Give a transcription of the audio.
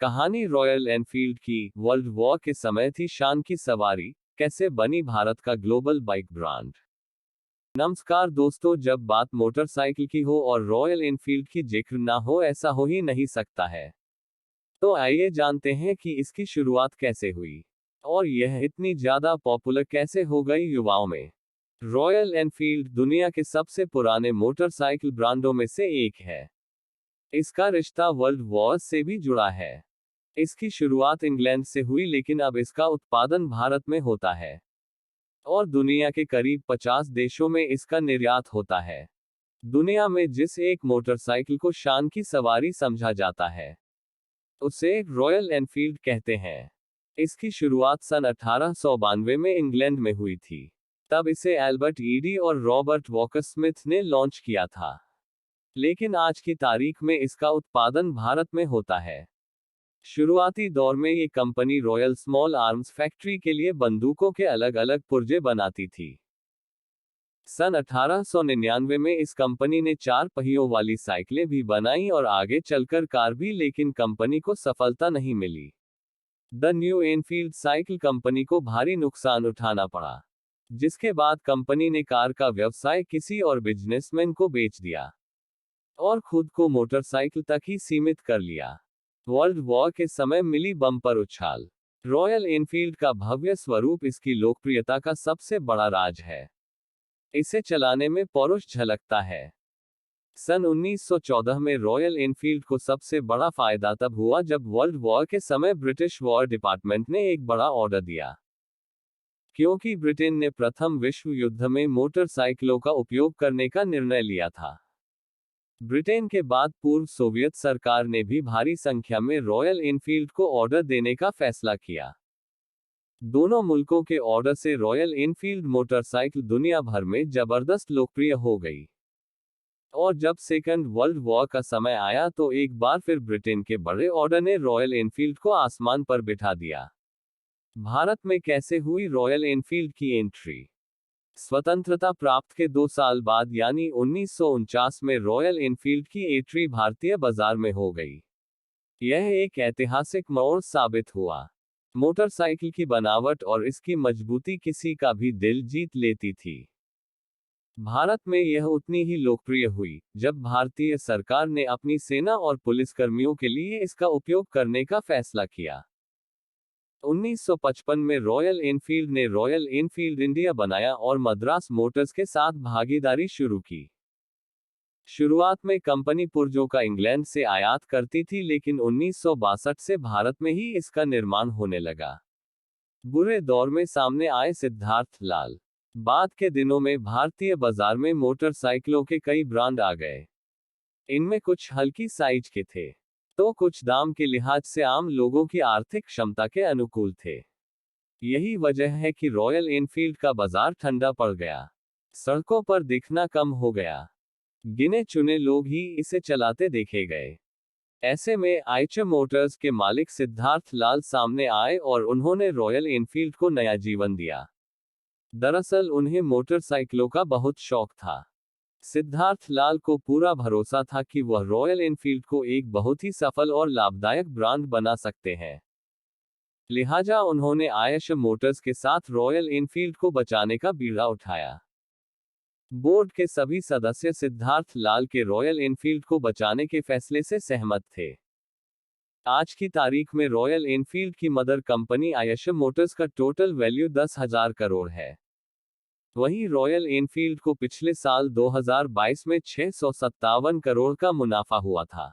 कहानी royal Enfield की world war के समय थी शान की सवारी, कैसे बनी भारत का ग्लोबल बाइक ब्रांड। नमस्कार दोस्तों, जब बात मोटरसाइकिल की हो और रॉयल एनफील्ड की जिक्र ना हो, ऐसा हो ही नहीं सकता है। तो आइए जानते हैं कि इसकी शुरुआत कैसे हुई और यह इतनी ज्यादा पॉपुलर कैसे हो गई युवाओं में। रॉयल एनफील्ड दुनिया के सबसे पुराने मोटरसाइकिल ब्रांडों में से एक है। इसका रिश्ता वर्ल्ड वॉर से भी जुड़ा है। इसकी शुरुआत इंग्लैंड से हुई, लेकिन अब इसका उत्पादन भारत में होता है और दुनिया के करीब 50 देशों में इसका निर्यात होता है। दुनिया में जिस एक मोटरसाइकिल को शान की सवारी समझा जाता है, उसे रॉयल एनफील्ड कहते हैं। इसकी शुरुआत सन 1892 में इंग्लैंड में हुई थी। तब इसे एल्बर्ट ईडी और रॉबर्ट वॉकर स्मिथ ने लॉन्च किया था, लेकिन आज की तारीख में इसका उत्पादन भारत में होता है। शुरुआती दौर में ये company royal small arms factory के लिए बंदूकों के अलग अलग पुर्जे बनाती थी। सन 1899 में इस कंपनी ने 4 पहियों वाली साइकिलें भी बनाई और आगे चलकर कार भी, लेकिन कंपनी को सफलता नहीं मिली। The new Enfield cycle company को भारी नुकसान उठाना पड़ा, जिसके बाद कंपनी ने कार का व्यवसाय किसी और बिजनेसमैन को बेच दिया और खुद को मोटरसाइकिल तक ही सीमित कर लिया। वर्ल्ड वॉर के समय मिली बम्पर उछाल। रॉयल एनफील्ड का भव्य स्वरूप इसकी लोकप्रियता का सबसे बड़ा राज है। इसे चलाने में पौरुष झलकता है। सन 1914 में रॉयल एनफील्ड को सबसे बड़ा फायदा तब हुआ जब वर्ल्ड वॉर के समय ब्रिटिश वॉर डिपार्टमेंट ने एक बड़ा ऑर्डर दिया, क्योंकि ब्रिटेन ने प्रथम विश्व युद्ध में मोटरसाइकिलों का उपयोग करने का निर्णय लिया था। ब्रिटेन के बाद पूर्व सोवियत सरकार ने भी भारी संख्या में रॉयल एनफील्ड को ऑर्डर देने का फैसला किया। दोनों मुल्कों के ऑर्डर से रॉयल एनफील्ड मोटरसाइकिल दुनिया भर में जबरदस्त लोकप्रिय हो गई। और जब सेकंड वर्ल्ड वॉर का समय आया तो एक बार फिर ब्रिटेन के बड़े ऑर्डर ने रॉयल एनफील्ड को आसमान पर बिठा दिया। भारत में कैसे हुई रॉयल एनफील्ड की एंट्री? स्वतंत्रता प्राप्त के 2 साल बाद यानी 1949 में रॉयल एनफील्ड की एंट्री भारतीय बाजार में हो गई। यह एक ऐतिहासिक मोड़ साबित हुआ। मोटरसाइकिल की बनावट और इसकी मजबूती किसी का भी दिल जीत लेती थी। भारत में यह उतनी ही लोकप्रिय हुई जब भारतीय सरकार ने अपनी सेना और पुलिसकर्मियों के लिए इसका उपयोग करने का फैसला किया। 1955 में रॉयल एनफील्ड ने रॉयल एनफील्ड इंडिया बनाया और मद्रास मोटर्स के साथ भागीदारी शुरू की। शुरुआत में कंपनी पुर्जों का इंग्लैंड से आयात करती थी, लेकिन 1962 से भारत में ही इसका निर्माण होने लगा। बुरे दौर में सामने आए सिद्धार्थ लाल। बाद के दिनों में भारतीय बाजार में मोटरसाइकिलों के कई ब्रांड आ गए। इनमें कुछ हल्की साइज के थे, तो कुछ दाम के लिहाज से आम लोगों की आर्थिक क्षमता के अनुकूल थे। यही वजह है कि रॉयल एनफील्ड का बाजार ठंडा पड़ गया, सड़कों पर दिखना कम हो गया, गिने चुने लोग ही इसे चलाते देखे गए। ऐसे में आइचर मोटर्स के मालिक सिद्धार्थ लाल सामने आए और उन्होंने रॉयल एनफील्ड को नया जीवन दिया। दरअसल उन्हें मोटरसाइकिलों का बहुत शौक था। सिद्धार्थ लाल को पूरा भरोसा था कि वह रॉयल एनफील्ड को एक बहुत ही सफल और लाभदायक ब्रांड बना सकते हैं। लिहाजा उन्होंने आयशर मोटर्स के साथ रॉयल एनफील्ड को बचाने का बीड़ा उठाया। बोर्ड के सभी सदस्य सिद्धार्थ लाल के रॉयल एनफील्ड को बचाने के फैसले से सहमत थे। आज की तारीख में रॉयल एनफील्ड की मदर कंपनी आयशर मोटर्स का टोटल वैल्यू 10,000 करोड़ है। वहीं रॉयल एनफील्ड को पिछले साल 2022 में 657 करोड़ का मुनाफा हुआ था।